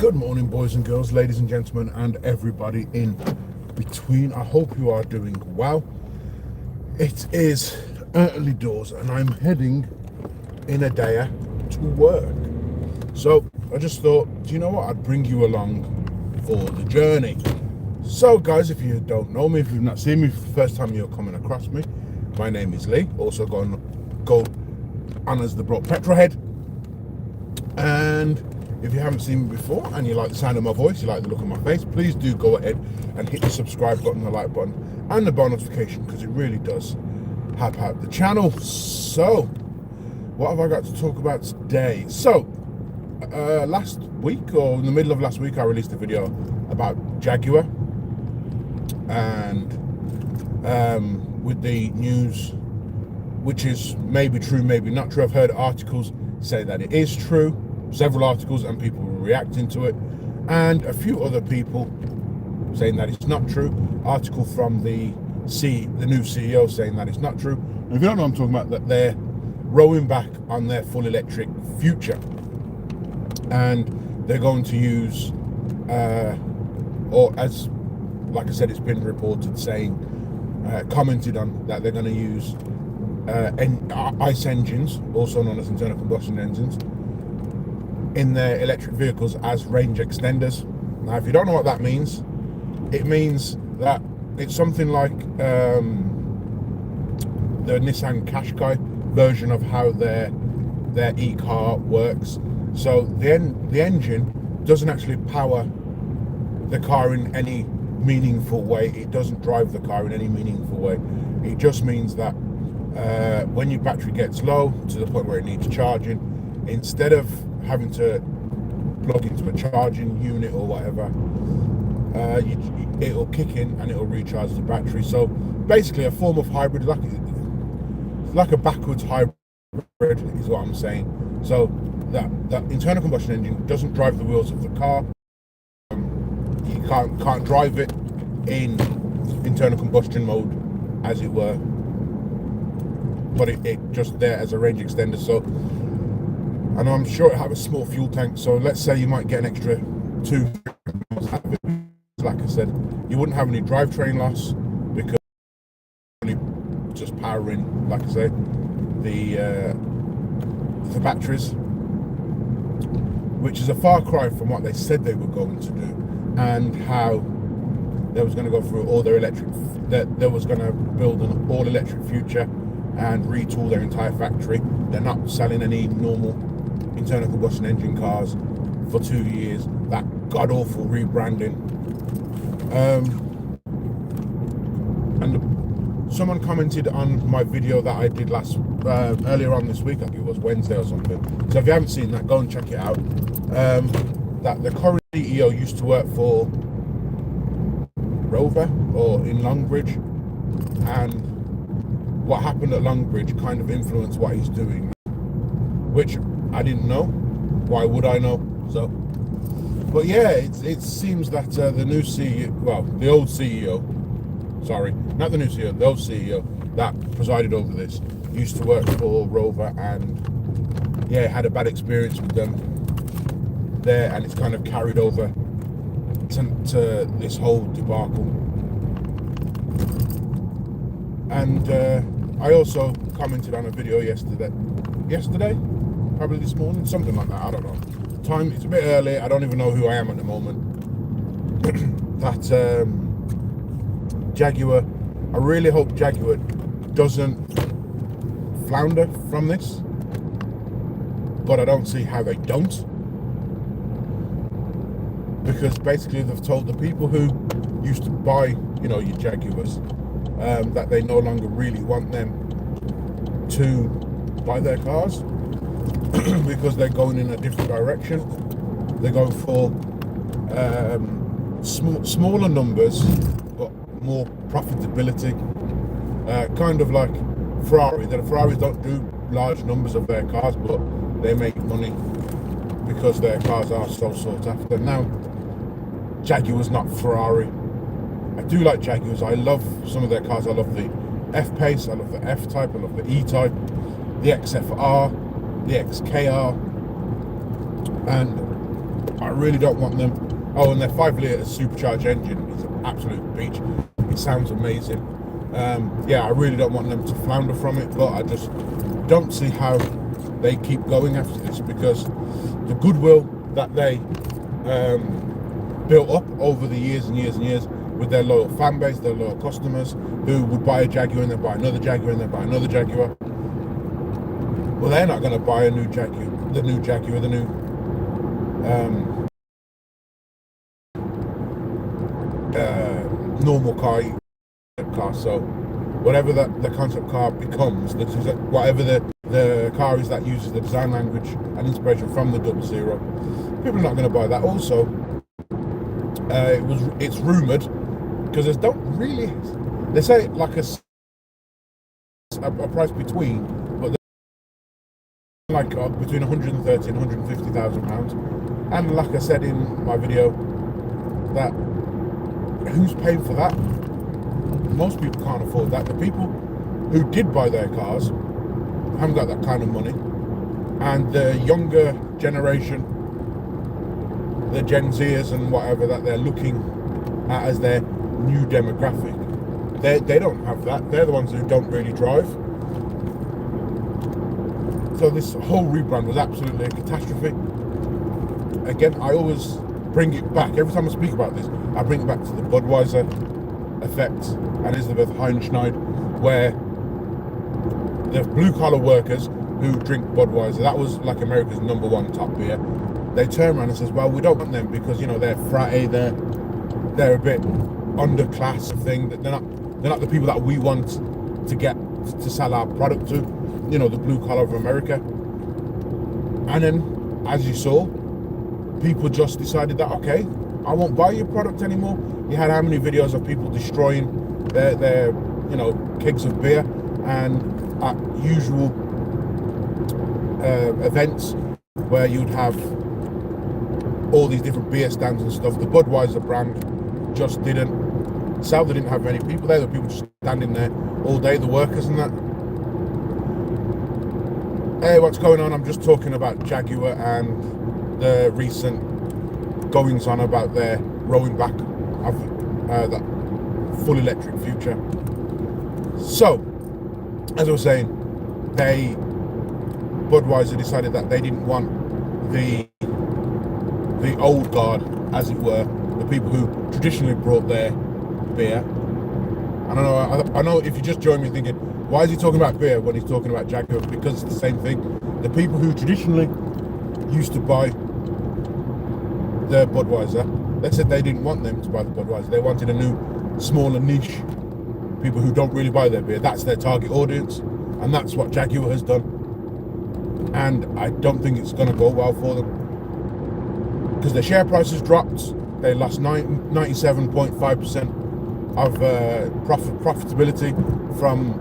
Good morning, boys and girls, ladies and gentlemen, and everybody in between. I hope you are doing well. It is early doors and I'm heading in a day to work. So I just thought, do you know what? I'd bring you along for the journey. So guys, if you don't know me, if you've not seen me for the first time you're coming across me, my name is Lee, also go on as the petrol head. And if you haven't seen me before and you like the sound of my voice, you like the look of my face, please do go ahead and hit the subscribe button, the like button, and the bell notification, because it really does help out the channel. So, what have I got to talk about today? So, last week, or in the middle of last week, I released a video about Jaguar, and with the news, which is maybe true, maybe not true. I've heard articles say that it is true, several articles, and people were reacting to it, and a few other people saying that it's not true. Article from the new CEO saying that it's not true. And if you don't know what I'm talking about, that they're rowing back on their full electric future, and they're going to use, or as like I said, it's been reported saying, commented on that they're going to use ICE engines, also known as internal combustion engines, in their electric vehicles as range extenders. Now, if you don't know what that means, it means that it's something like the Nissan Qashqai version of how their e-car works. So the engine doesn't actually power the car in any meaningful way. It doesn't drive the car in any meaningful way. It just means that when your battery gets low to the point where it needs charging, instead of having to plug into a charging unit or whatever, it'll kick in and it'll recharge the battery. So basically a form of hybrid, like a backwards hybrid is what I'm saying. So that internal combustion engine doesn't drive the wheels of the car. You can't drive it in internal combustion mode, as it were, but it just there as a range extender. So, and I'm sure it have a small fuel tank, so let's say you might get an extra 2 miles out of it. Like I said, you wouldn't have any drivetrain loss, because only just powering, like I say, the batteries, which is a far cry from what they said they were going to do, and how they was going to go through all their electric, that they was going to build an all electric future and retool their entire factory. They're not selling any normal internal combustion engine cars for 2 years. That god-awful rebranding. And someone commented on my video that I did earlier on this week, I think it was Wednesday or something. So if you haven't seen that, go and check it out. That the current CEO used to work for Rover, or in Longbridge, and what happened at Longbridge kind of influenced what he's doing, which I didn't know. Why would I know? So, but yeah, it seems that the new CEO, well, the old CEO, sorry, not the new CEO, the old CEO that presided over this, used to work for Rover, and yeah, had a bad experience with them there, and it's kind of carried over to this whole debacle. And I also commented on a video yesterday, probably this morning, something like that, I don't know. Time, it's a bit early, I don't even know who I am at the moment. That Jaguar, I really hope Jaguar doesn't flounder from this, but I don't see how they don't, because basically they've told the people who used to buy, your Jaguars, that they no longer really want them to buy their cars because they're going in a different direction. They're going for smaller numbers but more profitability, kind of like Ferrari. The Ferraris don't do large numbers of their cars, but they make money because their cars are so sought after. Now, Jaguar's not Ferrari. I do like Jaguars. I love some of their cars. I love the F-Pace, I love the F-Type, I love the E-Type, the XFR, the XKR, and I really don't want them. Oh, and their 5-litre supercharged engine is an absolute beach. It sounds amazing. Yeah, I really don't want them to flounder from it, but I just don't see how they keep going after this, because the goodwill that they built up over the years and years and years with their loyal fan base, their loyal customers who would buy a Jaguar and then buy another Jaguar and then buy another Jaguar. Well, they're not going to buy a new Jaguar, the new normal car. So whatever the concept car becomes, whatever the car is that uses the design language and inspiration from the 00, people are not going to buy that. Also, it's rumored, because they don't really, they say like a price between, but like between 130 and 150,000 pounds. And like I said in my video, that who's paying for that? Most people can't afford that. The people who did buy their cars haven't got that kind of money, and the younger generation, the Gen Zers and whatever that they're looking at as their new demographic, they don't have that. They're the ones who don't really drive. So this whole rebrand was absolutely a catastrophe. Again, I always bring it back. Every time I speak about this, I bring it back to the Budweiser effect and Elizabeth Heinschneid, where the blue-collar workers who drink Budweiser, that was like America's #1 top beer, they turn around and says, well, we don't want them because, you know, they're fratty, they're a bit underclass thing, they're not the people that we want to get to sell our product to, you know, the blue collar of America. And then, as you saw, people just decided that, okay, I won't buy your product anymore. You had how many videos of people destroying their you know, kegs of beer, and at usual events where you'd have all these different beer stands and stuff, the Budweiser brand just didn't sell. They didn't have many people there. The people just standing there all day, the workers and that. Hey, what's going on? I'm just talking about Jaguar and the recent goings on about their rolling back of that full electric future. So, as I was saying, Budweiser decided that they didn't want the old guard, as it were, the people who traditionally brought their beer. And I know if you just join me thinking, why is he talking about beer when he's talking about Jaguar? Because it's the same thing. The people who traditionally used to buy the Budweiser, they said they didn't want them to buy the Budweiser. They wanted a new, smaller niche, people who don't really buy their beer. That's their target audience, and that's what Jaguar has done. And I don't think it's going to go well for them, because their share price has dropped. They lost 97.5% of profitability from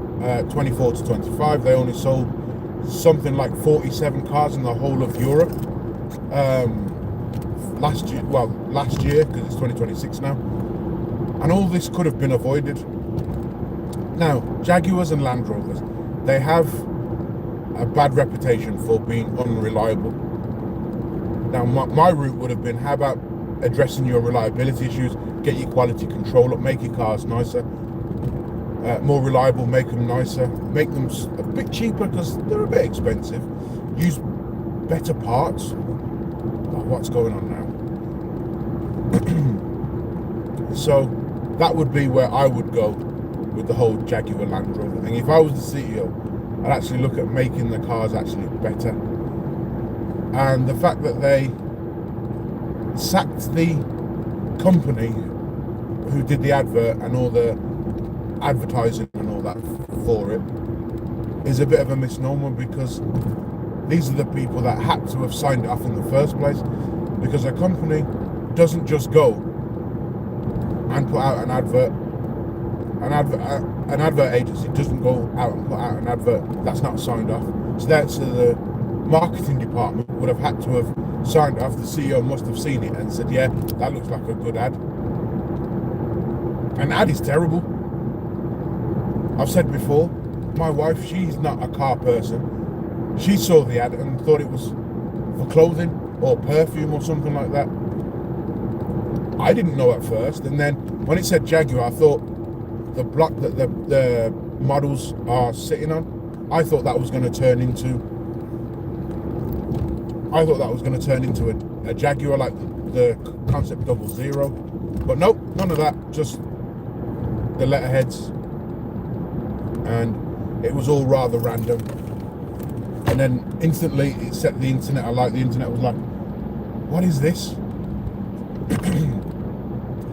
24 to 25. They only sold something like 47 cars in the whole of Europe last year, because it's 2026 now. And all this could have been avoided. Now, Jaguars and Land Rovers, they have a bad reputation for being unreliable. Now, my route would have been, how about addressing your reliability issues, get your quality control up, make your cars nicer, more reliable, make them nicer, make them a bit cheaper because they're a bit expensive, use better parts. Oh, what's going on now? So that would be where I would go with the whole Jaguar Land Rover thing. If I was the CEO, I'd actually look at making the cars actually better. And the fact that they sacked the company who did the advert and all the advertising and all that for it is a bit of a misnomer, because these are the people that had to have signed it off in the first place, because a company doesn't just go and put out an advert. An advert agency doesn't go out and put out an advert that's not signed off. So the marketing department would have had to have signed off. The CEO must have seen it and said, yeah, that looks like a good ad. An ad is terrible. I've said before, my wife, she's not a car person. She saw the ad and thought it was for clothing or perfume or something like that. I didn't know at first, and then when it said Jaguar, I thought the block that the models are sitting on, I thought that was going to turn into a Jaguar, like the Concept 00, but nope, none of that, just the letterheads, and it was all rather random. And then instantly it set the internet alight. The internet was like, what is this?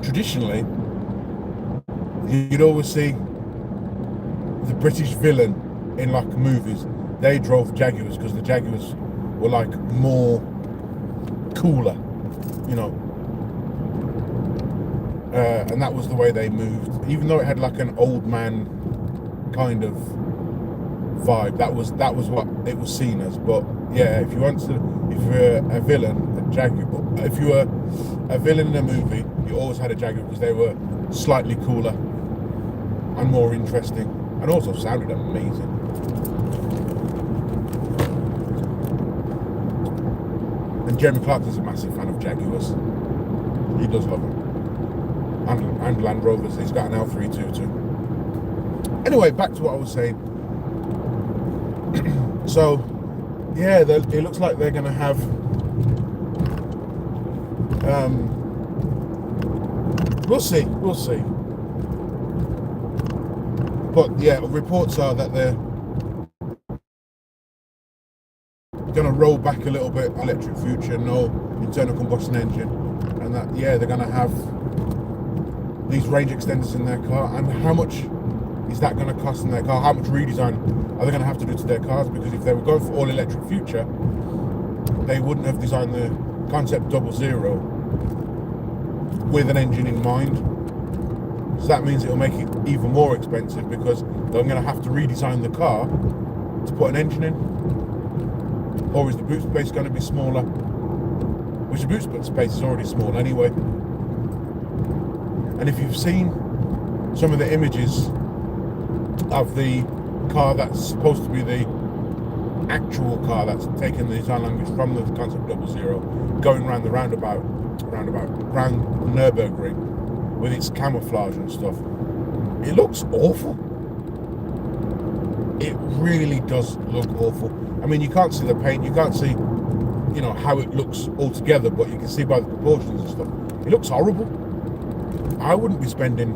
Traditionally, you'd always see the British villain in like movies. They drove Jaguars because the Jaguars were like more cooler, you know. And that was the way they moved. Even though it had like an old man kind of vibe, that was what it was seen as. But yeah, if you're a villain, a Jaguar. If you were a villain in a movie, you always had a Jaguar because they were slightly cooler and more interesting, and also sounded amazing. And Jeremy Clarkson is a massive fan of Jaguars. He does love them. And Land Rovers. He's got an L322 too. Anyway, back to what I was saying. So, yeah, it looks like they're going to have we'll see. But yeah, reports are that they're going to roll back a little bit electric future, no internal combustion engine, and that, yeah, they're going to have these range extenders in their car. And how much is that going to cost in their car? How much redesign are they going to have to do to their cars? Because if they were going for all electric future, they wouldn't have designed the Concept 00 with an engine in mind. So that means it'll make it even more expensive because they're going to have to redesign the car to put an engine in. Or is the boot space going to be smaller? Which the boot space is already small anyway. And if you've seen some of the images of the car that's supposed to be the actual car that's taken the design language from the Concept 00, going around the roundabout around Nürburgring with its camouflage and stuff, it looks awful. It really does look awful. I mean, you can't see the paint, you can't see, you know, how it looks altogether, but you can see by the proportions and stuff. It looks horrible. I wouldn't be spending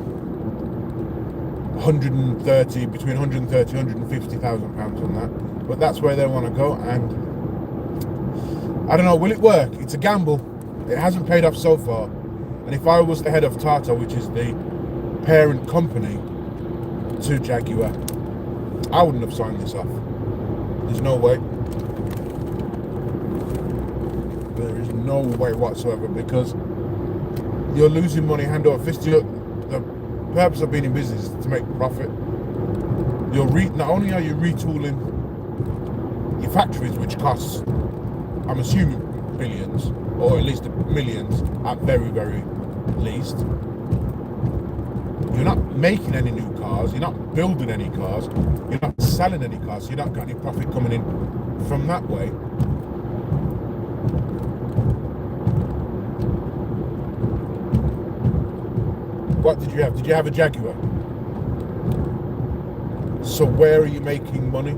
between 130 150,000 pounds on that, but that's where they want to go. And I don't know, will it work? It's a gamble. It hasn't paid off so far. And if I was the head of Tata, which is the parent company to Jaguar, I wouldn't have signed this off. There's no way. There is no way whatsoever, because you're losing money hand over fist. The purpose of being in business is to make profit. Not only are you retooling your factories, which costs, I'm assuming, billions, or at least millions at very, very least. You're not making any new cars, you're not building any cars, you're not selling any cars, so you're not got any profit coming in from that way. What did you have? Did you have a Jaguar? So where are you making money?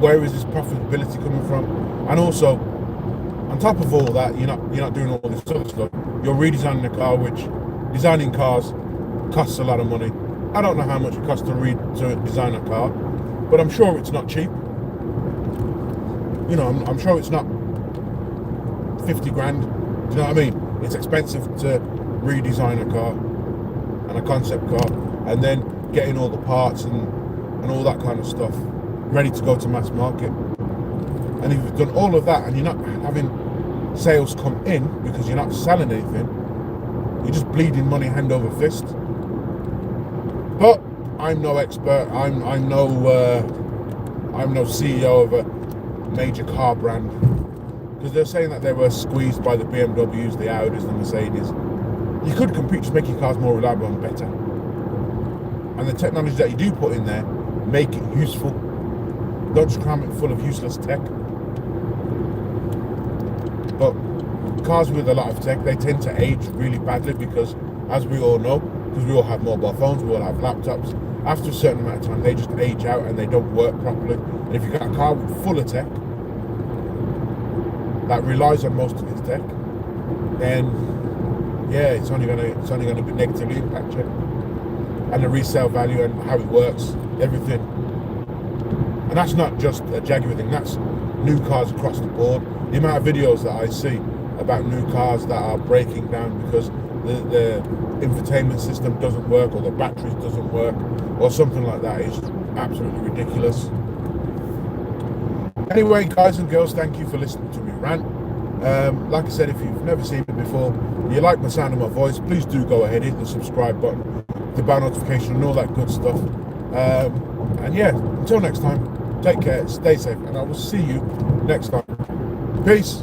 Where is this profitability coming from? And also, on top of all that, you're not doing all this other stuff. You're redesigning a car, which designing cars costs a lot of money. I don't know how much it costs to design a car, but I'm sure it's not cheap. You know, I'm sure it's not 50 grand. Do you know what I mean? It's expensive to redesign a car and a concept car, and then getting all the parts and all that kind of stuff ready to go to mass market. And if you've done all of that and you're not having sales come in because you're not selling anything, you're just bleeding money hand over fist. But I'm no expert. I'm no CEO of a major car brand, because they're saying that they were squeezed by the BMWs, the Audis, the Mercedes. You could compete, just make your cars more reliable and better. And the technology that you do put in there make it useful. Don't just cram it full of useless tech. But cars with a lot of tech, they tend to age really badly because, as we all know, because we all have mobile phones, we all have laptops, after a certain amount of time they just age out and they don't work properly. And if you've got a car full of tech that relies on most of its tech, then yeah, it's only gonna be negatively impact you. And the resale value and how it works, everything. And that's not just a Jaguar thing, that's new cars across the board. The amount of videos that I see about new cars that are breaking down because the infotainment system doesn't work, or the batteries doesn't work, or something like that is absolutely ridiculous. Anyway, guys and girls, thank you for listening to me rant. Like I said, if you've never seen me before, you like the sound of my voice, please do go ahead, hit the subscribe button, the bell notification and all that good stuff. And yeah, until next time, take care, stay safe, and I will see you next time. Peace.